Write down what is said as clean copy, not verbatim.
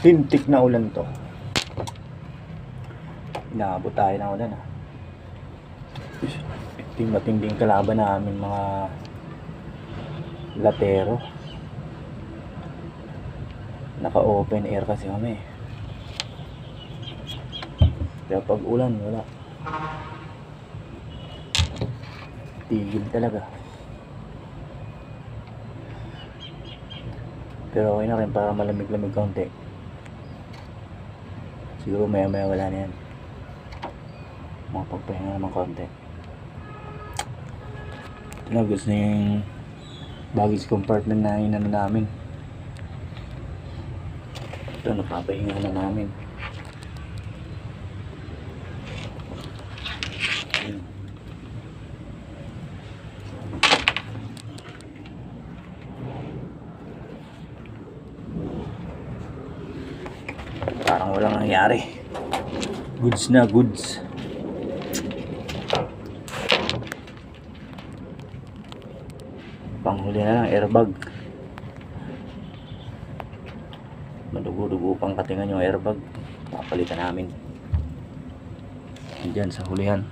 Lintik na ulan to. Inaabot tayo ng ulan ah. Matinding kalaban namin mga latero. Naka open air kasi kami. Kaya pag ulan wala. Tigil talaga. Pero okay na rin para malamig-lamig kaunti. Siguro maya-maya wala na yan. Makapagpahinga naman kaunti. Lagos na yung baggage compartment na inano namin. Ito, napapahinga na namin. Parang walang nangyari. Goods na goods. Panghuli na lang airbag. Madugo-dugo pang katingan yung airbag. Papalitan namin. Diyan sa hulihan.